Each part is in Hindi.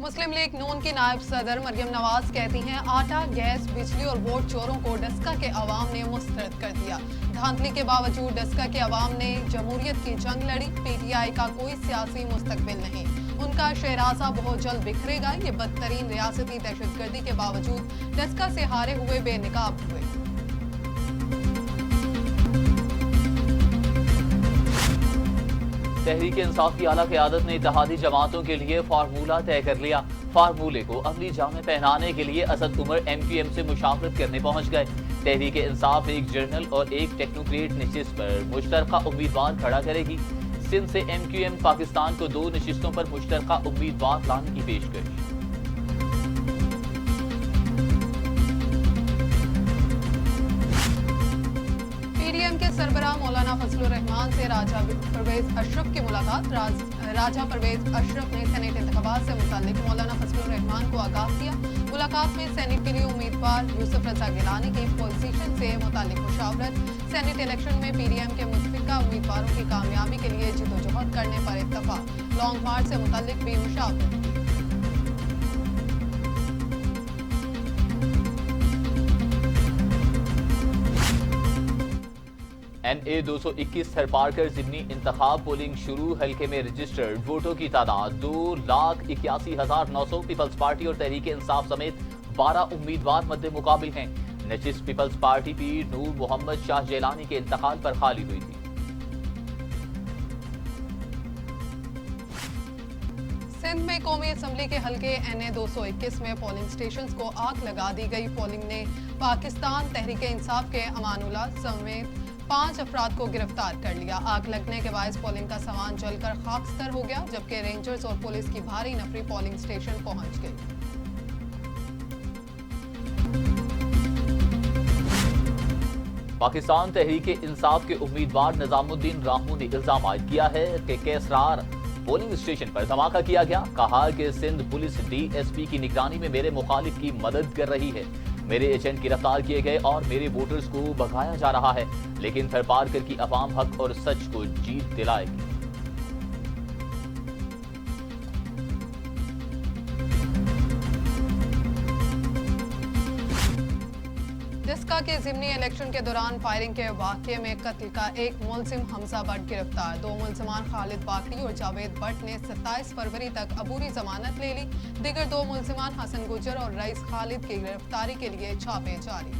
मुस्लिम लीग नून की नायब सदर मरियम नवाज कहती हैं आटा, गैस, बिजली और वोट चोरों को डस्का के अवाम ने मुस्तरद कर दिया। धांधली के बावजूद डस्का के अवाम ने जमहूरियत की जंग लड़ी। पीटीआई का कोई सियासी मुस्तकबिल नहीं, उनका शहराजा बहुत जल्द बिखरेगा। ये बदतरीन रियासती दहशतगर्दी के बावजूद डस्का से हारे हुए बेनकाब हुए। तहरीक इंसाफ की आला क़यादत ने इत्तेहादी जमातों के लिए फार्मूला तय कर लिया। फार्मूले को अमली जामे पहनाने के लिए असद उमर MQM से मुशावरत करने पहुंच गए। तहरीक इंसाफ एक जर्नल और एक टेक्नोक्रेट नशिस्त पर मुश्तरका उम्मीदवार खड़ा करेगी। सिंध से MQM पाकिस्तान को 2 नशिस्तों पर मुश्तरका उम्मीदवार लाने की पेशकश। पीडीएम के सरबराह मौलाना फजलुर रहमान से राजा परवेज अशरफ की मुलाकात। राजा परवेज अशरफ ने सेनेट इंतखाबात से मुताल्लिक मौलाना फजलुर रहमान को आगाह किया। मुलाकात में सेनेट के लिए उम्मीदवार यूसुफ रजा गिलानी की पोजीशन से मुताल्लिक मुशावरत। सेनेट इलेक्शन में पीडीएम के मुतफिका उम्मीदवारों की कामयाबी के लिए जिदोजहद करने पर इत्तफाक। लॉन्ग मार्च से मुताल्लिक भी मुशावरत। NA 221 थरपारकर जिमनी इंतखाब पोलिंग शुरू। हल्के में रजिस्टर्ड वोटों की तादाद 2,81,900। पीपल्स पार्टी और तहरीक इंसाफ समेत 12 उम्मीदवार मद्दे मुकाबिल हैं। नशिस्त पीपल्स पार्टी पीर नूर मोहम्मद शाह जेलानी के इंतकाल पर खाली हुई थी। सिंध में कौमी असम्बली के हल्के NA 221 में पोलिंग स्टेशन को आग लगा दी गई। पोलिंग ने पाकिस्तान तहरीक इंसाफ के अमानुल्लाह समेत 5 अफराद को गिरफ्तार कर लिया। आग लगने के बायस पोलिंग का सामान जलकर खाकस्तर हो गया, जबकि रेंजर्स और पुलिस की भारी नफरी पोलिंग स्टेशन पहुंच गई। पाकिस्तान तहरीक इंसाफ के उम्मीदवार निजामुद्दीन राहू ने इल्जाम किया है कि केसरार पोलिंग स्टेशन पर धमाका किया गया। कहा कि सिंध पुलिस DSP की निगरानी में मेरे मुखालिफ की मदद कर रही है। मेरे एजेंट गिरफ्तार किए गए और मेरे वोटर्स को भगाया जा रहा है, लेकिन थरपारकर की अवाम हक और सच को जीत दिलाएगी। डस्का के जिमनी इलेक्शन के दौरान फायरिंग के वाकये में कत्ल का एक मुलजिम हमजा भट्ट गिरफ्तार। 2 मुलजिमान खालिद बाकरी और जावेद भट्ट ने 27 फरवरी तक अबूरी जमानत ले ली। दीगर 2 मुलजिमान हसन गुजर और रईस खालिद की गिरफ्तारी के लिए छापे जारी।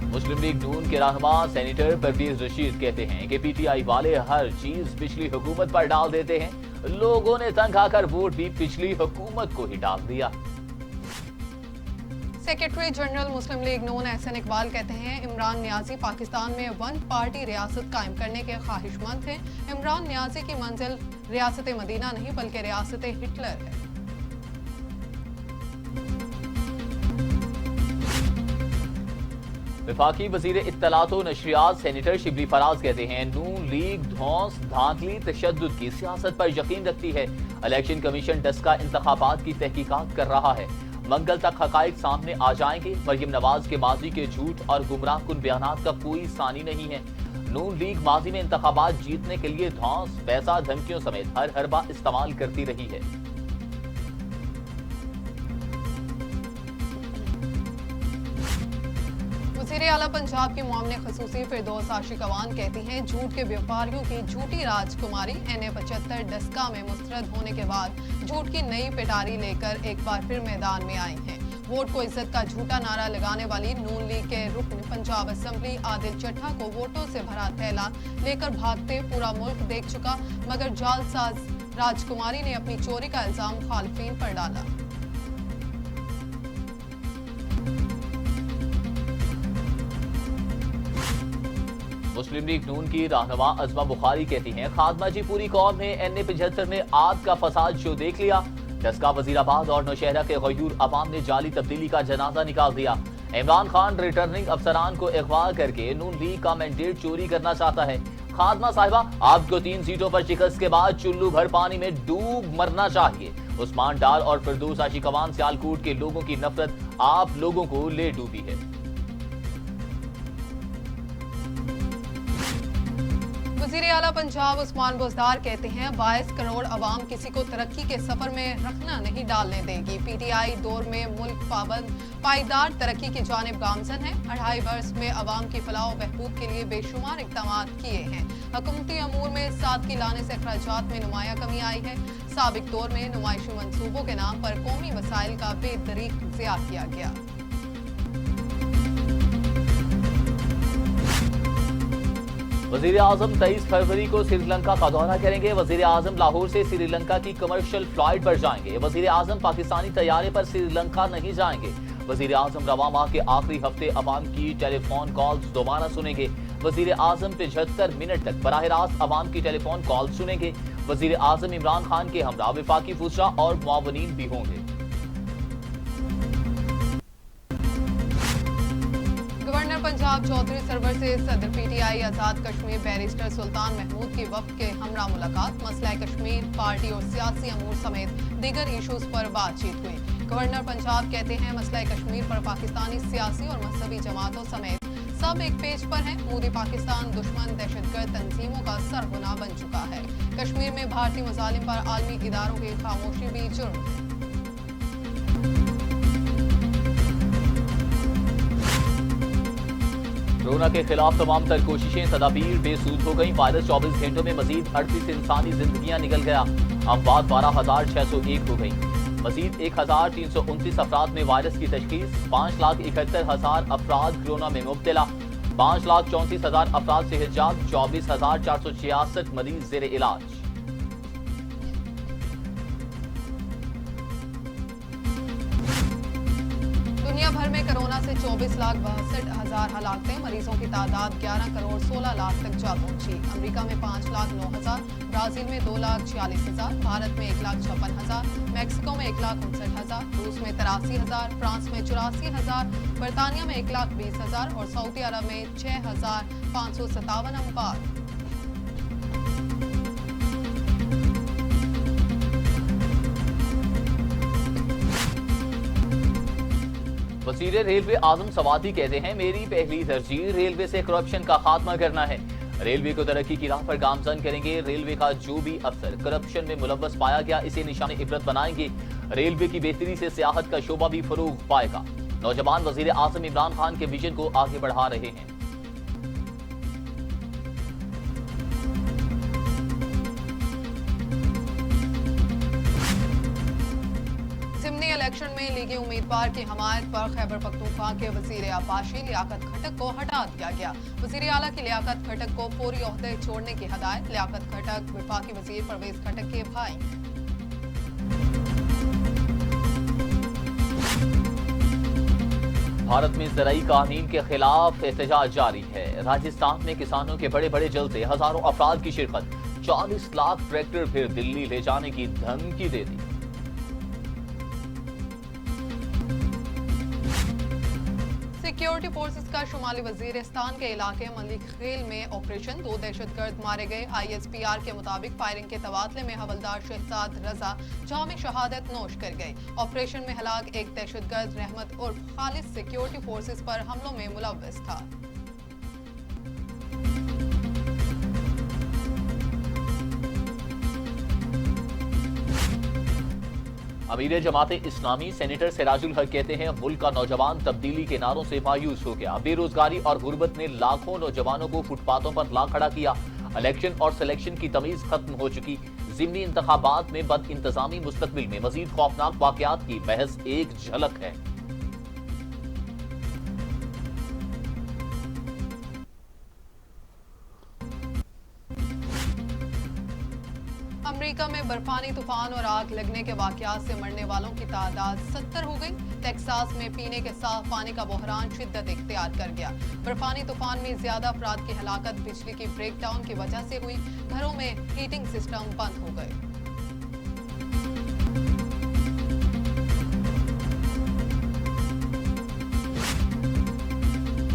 मुस्लिम लीग नून के रहनुमा सेनेटर परवेज रशीद कहते हैं कि PTI वाले हर चीज पिछली हुकूमत पर डाल देते हैं। लोगों ने तंग आकर वोट भी पिछली हुकूमत को ही डाल दिया। सेक्रेटरी जनरल मुस्लिम लीग नून एहसन इकबाल कहते हैं इमरान नियाजी पाकिस्तान में 1 पार्टी रियासत कायम करने के ख्वाहिशमंद हैं। इमरान नियाजी की मंजिल रियासत मदीना नहीं बल्कि रियासत हिटलर है। वफाकी वजीर इत्तलात व नशरियात सेनेटर शिबली फराज कहते हैं नून लीग धौंस, धांधली, तशद्दुद की सियासत पर यकीन रखती है। इलेक्शन कमीशन डस्का इंतखाबात की तहकीकात कर रहा है। मंगल तक हकाइक सामने आ जाएंगे। मरियम नवाज के माजी के झूठ और गुमराह कुन बयानात का कोई सानी नहीं है। नून लीग माजी में इंतखाबात जीतने के लिए धौंस, पैसा, धमकियों समेत हर हरबा इस्तेमाल करती रही है। वज़ीर आला पंजाब की मुआवने खसूसी फिरदौस आशिक अवान कहती हैं झूठ के व्यापारियों की झूठी राजकुमारी NA 75 डस्का में मुस्तरद होने के बाद झूठ की नई पिटारी लेकर एक बार फिर मैदान में आई हैं। वोट को इज्जत का झूठा नारा लगाने वाली नून लीग के रुकन पंजाब असेंबली आदिल चट्ठा को वोटों से भरा थैला लेकर भागते पूरा मुल्क देख चुका, मगर जालसाज राजकुमारी ने अपनी चोरी का इल्जाम मुखालिफिन पर डाला। मुस्लिम लीग नून की रहनुमा अजमा बुखारी कहती हैं खादमा जी पूरी कौम ने NA 75 में आग का फसाद शो देख लिया। डस्का, वजीराबाद और नौशहरा के गयूर अवाम ने जाली तब्दीली का जनाजा निकाल दिया। इमरान खान रिटर्निंग अफसरान को अगवा करके नून लीग का मैंडेट चोरी करना चाहता है। खादमा साहिबा, आपको 3 सीटों पर शिकस्त के बाद चुल्लू भर पानी में डूब मरना चाहिए। उस्मान डार और फिरदौस आशिक अवान सियालकोट के लोगों की नफरत आप लोगों को ले डूबी है। वजीर आला पंजाब उस्मान बुज़दार कहते हैं 22 करोड़ अवाम किसी को तरक्की के सफर में रखना नहीं डालने देगी। पीटीआई दौर में मुल्क पायदार तरक्की की जानिब गामजन है। 2.5 वर्ष में अवाम की फलाह व बहबूद के लिए बेशुमार इक़दाम किए हैं। हुकूमती अमूर में सादगी लाने से अखराजात में नुमाया कमी आई है। साबिक दौर में नुमाइशी मनसूबों के नाम पर कौमी वसाइल का बेदरीक ज़िया किया गया। वजीर आजम 23 फरवरी को श्रीलंका का दौरा करेंगे। वजीर आजम लाहौर से श्रीलंका की कमर्शियल फ्लाइट पर जाएंगे। वजीर आजम पाकिस्तानी तैयारे पर श्रीलंका नहीं जाएंगे। वजीर आजम रवा माह के आखिरी हफ्ते अवाम की टेलीफोन कॉल्स दोबारा सुनेंगे। वजीर आजम 75 मिनट तक बराह रास्त अवाम की टेलीफोन कॉल सुनेंगे। वजीर आजम इमरान खान के हमरा वफाकी फुजरा और मुआवनीन भी होंगे। गवर्नर पंजाब चौधरी सरवर से सदर पीटीआई आजाद कश्मीर बैरिस्टर सुल्तान महमूद की वफ्द के हमरा मुलाकात। मसला कश्मीर, पार्टी और सियासी अमूर समेत दीगर इशूज पर बातचीत हुई। गवर्नर पंजाब कहते हैं मसला कश्मीर पर पाकिस्तानी सियासी और मजहबी जमातों समेत सब एक पेज पर हैं। मोदी पाकिस्तान दुश्मन दहशतगर्द तंजीमों का सरगना बन चुका है। कश्मीर में भारतीय मजालिम पर आलमी इदारों की खामोशी भी जुर्म है। कोरोना के खिलाफ तमाम तर कोशिशें तदाबीर बेसूद हो गई। वायरस 24 घंटों में मजीद 38 इंसानी जिंदगियां निकल गया। अमवात 12,601 हो गई। मजीद 1,329 अफराद में वायरस की तशखीस। 5,71,000 अफराद कोरोना में मुब्तला। 5,34,000 अफराद सेहतयाब। 24,466 मरीज जेर इलाज। दुनिया भर में कोरोना से 24,62,000 हलाकतें। मरीजों की तादाद 11 करोड़ 16 लाख तक जा पहुंची। अमेरिका में 5,09,000, ब्राजील में 2,46,000, भारत में 1,56,000, मैक्सिको में 1,59,000, रूस में 83,000, फ्रांस में 84,000, बरतानिया में 1,20,000 और सऊदी अरब में 6,557 अमवात। वज़ीर रेलवे आजम सवादी कहते हैं मेरी पहली तरजीह रेलवे से करप्शन का खात्मा करना है। रेलवे को तरक्की की राह पर गामजन करेंगे। रेलवे का जो भी अफसर करप्शन में मुलव्वस पाया गया इसे निशाने इबरत बनाएंगे। रेलवे की बेहतरी से सियाहत का शोबा भी फरोग पाएगा। नौजवान वज़ीर आज़म इमरान खान के विजन को आगे बढ़ा रहे हैं। इलेक्शन में लीगी उम्मीदवार की हमायत पर खैबर पख्तूनख्वा के वजीर आबाशी लियाकत खटक को हटा दिया गया। वजीर आला की लियाकत खटक को फौरी ओहदे छोड़ने की हदायत। लियाकत खटक वफाकी वजीर परवेज खटक के भाई। भारत में ज़राई कानून के खिलाफ एहतजाज जारी है। राजस्थान में किसानों के बड़े बड़े जलसे हजारों अफराद की शिरकत। 40 लाख ट्रैक्टर फिर दिल्ली ले जाने की धमकी दे दी। सिक्योरिटी फोर्सेस का शुमाली वजीरिस्तान के इलाके मलिक खेल में ऑपरेशन। 2 दहशतगर्द मारे गए। ISPR के मुताबिक फायरिंग के तबादले में हवलदार शहजाद रजा जाम शहादत नोश कर गए। ऑपरेशन में हलाक एक दहशतगर्द रहमत उर्फ खालिद सिक्योरिटी फोर्सेस पर हमलों में मुलव्वस था। अमीर जमात इस्लामी सेनेटर सिराजुल हक कहते हैं मुल्क का नौजवान तब्दीली के नारों से मायूस हो गया। बेरोजगारी और गुर्बत ने लाखों नौजवानों को फुटपाथों पर ला खड़ा किया। इलेक्शन और सिलेक्शन की तमीज खत्म हो चुकी। ज़िमनी इंतखाबात में बद इंतजामी मुस्तकबिल में मजीद खौफनाक वाकयात की बहस एक झलक है। अमेरिका में बर्फानी तूफान और आग लगने के वाकयात से मरने वालों की तादाद 70 हो गई। टेक्सास में पीने के साफ पानी का बहरान शिद्दत इख्तियार कर गया। बर्फानी तूफान में ज्यादा अफराद की हलाकत बिजली की ब्रेकडाउन की वजह से हुई। घरों में हीटिंग सिस्टम बंद हो गए।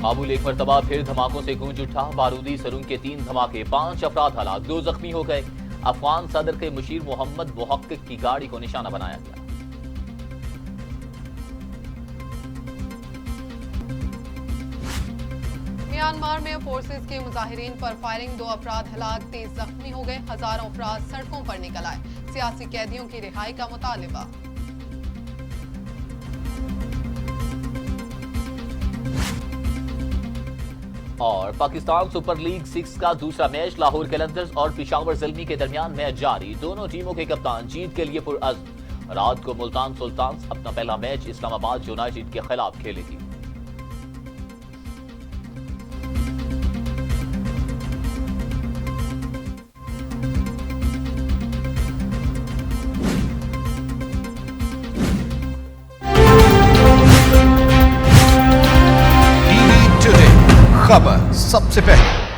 काबुल एक मरतबा फिर धमाकों से गूंज उठा। बारूदी सरुंग के 3 धमाके, 5 अफराद हलाक, 2 जख्मी हो गए। अफगान सदर के मुशीर मोहम्मद मुहक्किक की गाड़ी को निशाना बनाया गया। म्यांमार में फोर्सेस के मुजाहिरीन पर फायरिंग, 2 अफराद हलाक, 30 जख्मी हो गए, हजारों अफराद सड़कों पर निकल आए, सियासी कैदियों की रिहाई का मुतालिबा। और पाकिस्तान सुपर लीग 6 का दूसरा मैच लाहौर कलंदर्स और पिशावर ज़ल्मी के दरमियान मैच जारी। दोनों टीमों के कप्तान जीत के लिए पुरअज़्म। रात को मुल्तान सुल्तान्स अपना पहला मैच इस्लामाबाद यूनाइटेड के खिलाफ खेलेगी। टीवी टुडे, खबर सबसे पहले।